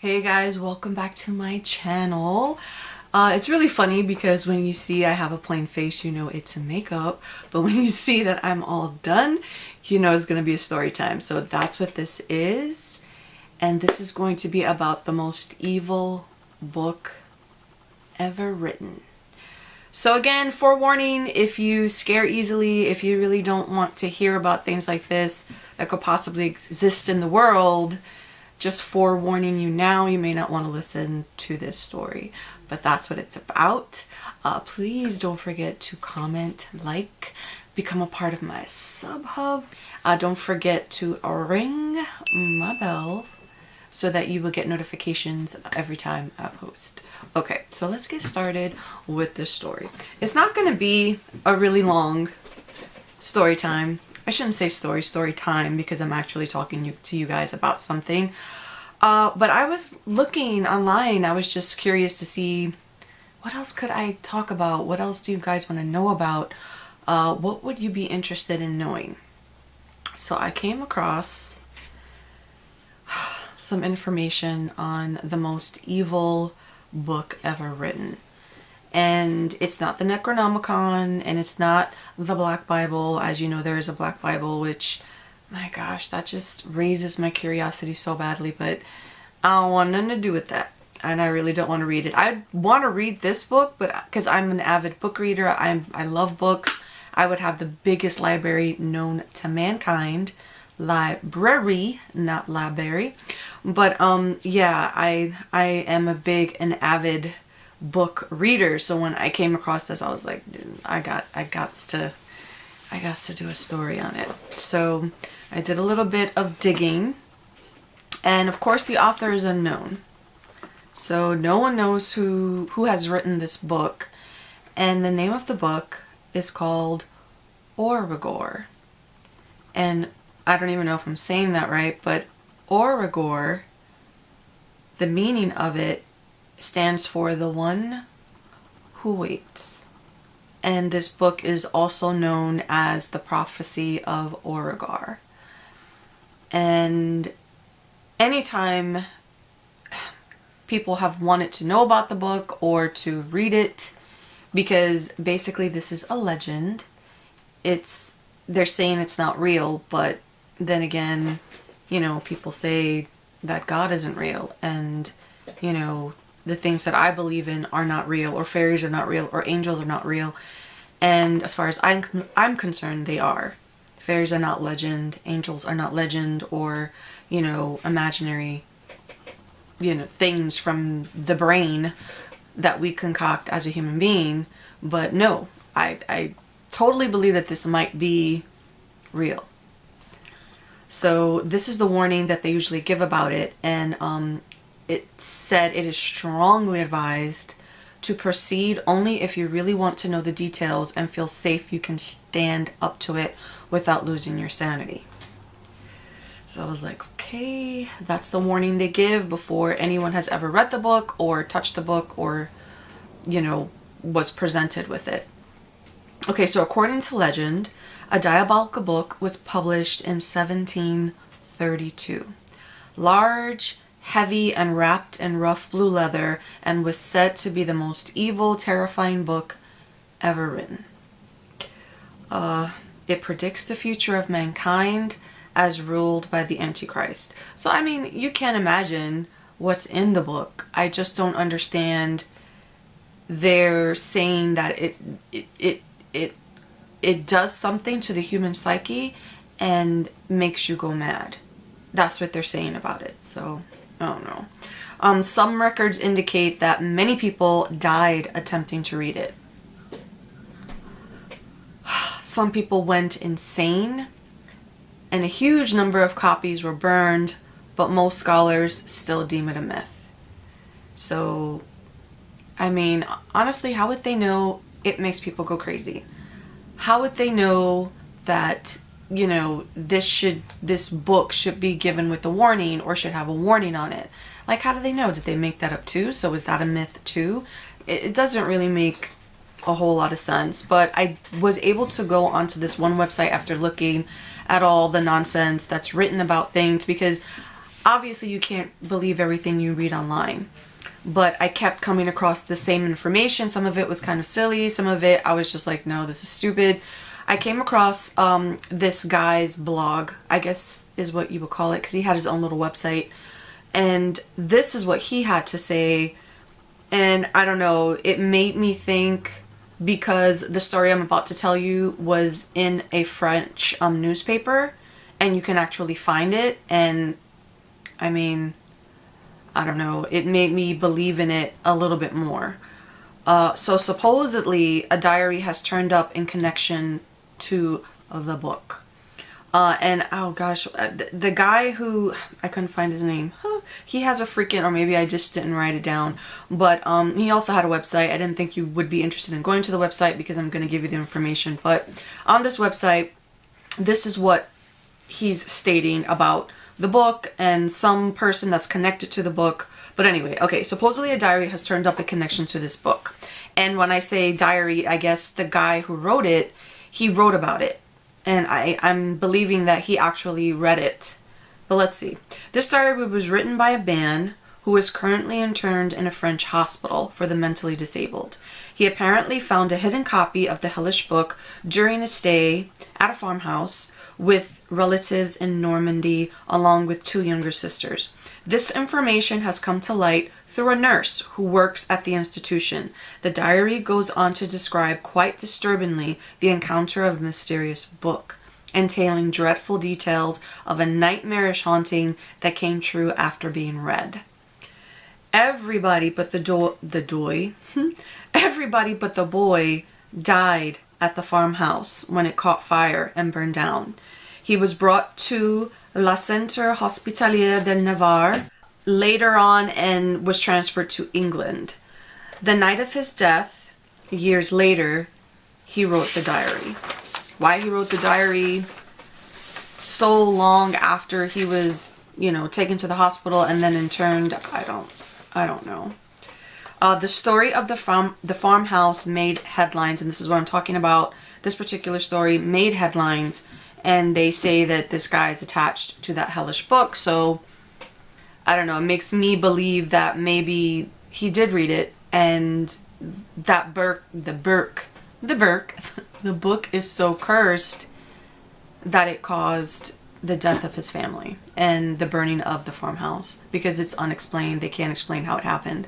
Hey guys, welcome back to my channel. It's really funny because when you see I have a plain face, you know it's makeup. But when you see that I'm all done, you know it's going to be a story time. So that's what this is. And this is going to be about the most evil book ever written. So again, forewarning, if you scare easily, if you really don't want to hear about things like this that could possibly exist in the world, just forewarning you now, you may not want to listen to this story, but that's what it's about. Please don't forget to comment, like, become a part of my sub hub. Don't forget to ring my bell so that you will get notifications every time I post. Okay, so let's get started with this story. It's not going to be a really long story time. I shouldn't say story time because I'm actually talking to you guys about something. But I was looking online. I was just curious to see what else could I talk about? What else do you guys want to know about? What would you be interested in knowing? So I came across some information on the most evil book ever written. And it's not the Necronomicon, and it's not the Black Bible. As you know, there is a Black Bible, which, my gosh, that just raises my curiosity so badly, but I don't want nothing to do with that. And I really don't want to read it. I want to read this book, but because I'm an avid book reader, I love books. I would have the biggest library known to mankind. Library, not library. But yeah, I am an avid book reader. So when I came across this, I was like, dude, I got to do a story on it. So I did a little bit of digging, and of course the author is unknown. So no one knows who has written this book, and the name of the book is called Origor. And I don't even know if I'm saying that right, but Origor, the meaning of it stands for the one who waits. And this book is also known as the Prophecy of Origor. And anytime people have wanted to know about the book or to read it, because basically this is a legend, they're saying it's not real, but then again, you know, people say that God isn't real, and you know, the things that I believe in are not real, or fairies are not real, or angels are not real. And as far as I'm concerned, they are. Fairies are not legend, angels are not legend, or, you know, imaginary, you know, things from the brain that we concoct as a human being. But no, I totally believe that this might be real. So this is the warning that they usually give about it, and it said it is strongly advised to proceed only if you really want to know the details and feel safe you can stand up to it without losing your sanity. So I was like, okay, that's the warning they give before anyone has ever read the book or touched the book or, you know, was presented with it. Okay, so according to legend, a diabolical book was published in 1732. Large, heavy, and wrapped in rough blue leather, and was said to be the most evil, terrifying book ever written. It predicts the future of mankind as ruled by the Antichrist. So, I mean, you can't imagine what's in the book. I just don't understand. They're saying that it does something to the human psyche and makes you go mad. That's what they're saying about it. So, I don't know. Some records indicate that many people died attempting to read it. Some people went insane, and a huge number of copies were burned, but most scholars still deem it a myth. So, I mean, honestly, how would they know it makes people go crazy? How would they know that, you know, this book should be given with a warning or should have a warning on it? Like, how do they know? Did they make that up too? So is that a myth too? It doesn't really make a whole lot of sense, but I was able to go onto this one website after looking at all the nonsense that's written about things, because obviously you can't believe everything you read online. But I kept coming across the same information. Some of it was kind of silly. Some of it I was just like, no, this is stupid. I came across this guy's blog, I guess is what you would call it, because he had his own little website. And this is what he had to say. And I don't know, it made me think, because the story I'm about to tell you was in a French newspaper, and you can actually find it. And I mean, I don't know, it made me believe in it a little bit more. So supposedly a diary has turned up in connection to the book. And oh gosh, the guy who, I couldn't find his name, he has a freaking, or maybe I just didn't write it down, but he also had a website. I didn't think you would be interested in going to the website because I'm going to give you the information, but on this website, this is what he's stating about the book and some person that's connected to the book. But anyway, okay, supposedly a diary has turned up in connection to this book. And when I say diary, I guess the guy who wrote it, he wrote about it. And I'm believing that he actually read it. But let's see. This diary was written by a man who is currently interned in a French hospital for the mentally disabled. He apparently found a hidden copy of the hellish book during a stay at a farmhouse with relatives in Normandy, along with 2 younger sisters. This information has come to light through a nurse who works at the institution. The diary goes on to describe quite disturbingly the encounter of a mysterious book, entailing dreadful details of a nightmarish haunting that came true after being read. Everybody but everybody but the boy died at the farmhouse when it caught fire and burned down. He was brought to La Centre Hospitalier de Navarre later on and was transferred to England. The night of his death, years later, he wrote the diary. Why he wrote the diary so long after he was, you know, taken to the hospital and then interned, I don't know. The story of the farmhouse made headlines, and this is what I'm talking about. This particular story made headlines, and they say that this guy is attached to that hellish book. So I don't know, it makes me believe that maybe he did read it, and that the book is so cursed that it caused the death of his family and the burning of the farmhouse, because it's unexplained. They can't explain how it happened.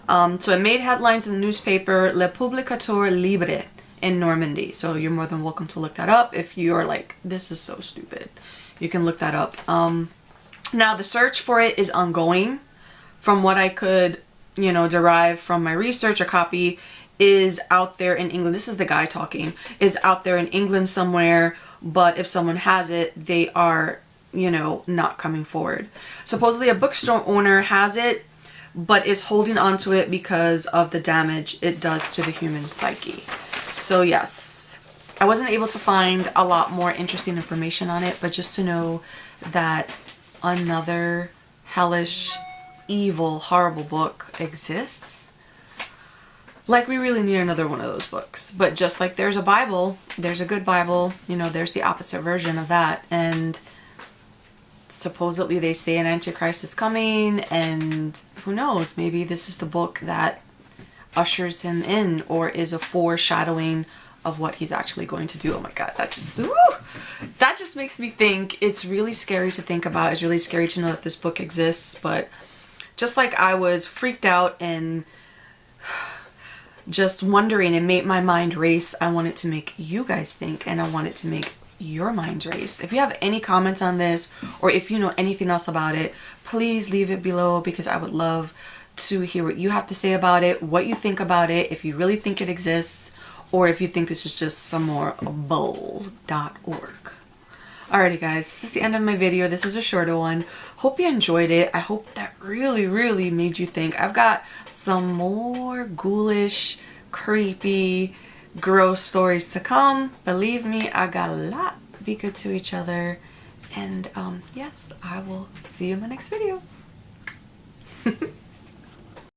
So it made headlines in the newspaper Le Publicateur Libre in Normandy. So you're more than welcome to look that up. If you're like, this is so stupid, you can look that up. Now the search for it is ongoing. From what I could, you know, derive from my research, a copy is out there in England. This is the guy talking, is out there in England somewhere, but if someone has it, they are, you know, not coming forward. Supposedly a bookstore owner has it, but is holding on to it because of the damage it does to the human psyche. So yes, I wasn't able to find a lot more interesting information on it, but just to know that another hellish, evil, horrible book exists. Like, we really need another one of those books. But just like there's a Bible, there's a good Bible, you know, there's the opposite version of that. And supposedly they say an Antichrist is coming, and who knows, maybe this is the book that ushers him in, or is a foreshadowing of what he's actually going to do. Oh my God, that just makes me think. It's really scary to think about. It's really scary to know that this book exists. But just like I was freaked out and just wondering, it made my mind race. I wanted to make you guys think, and I wanted to make your mind race. If you have any comments on this, or if you know anything else about it, please leave it below, because I would love to hear what you have to say about it, what you think about it, if you really think it exists, or if you think this is just some more bull.org. Alrighty guys, this is the end of my video. This is a shorter one. Hope you enjoyed it. I hope that really made you think. I've got some more ghoulish, creepy, gross stories to come. Believe me, I got a lot. Be good to each other. And yes, I will see you in my next video.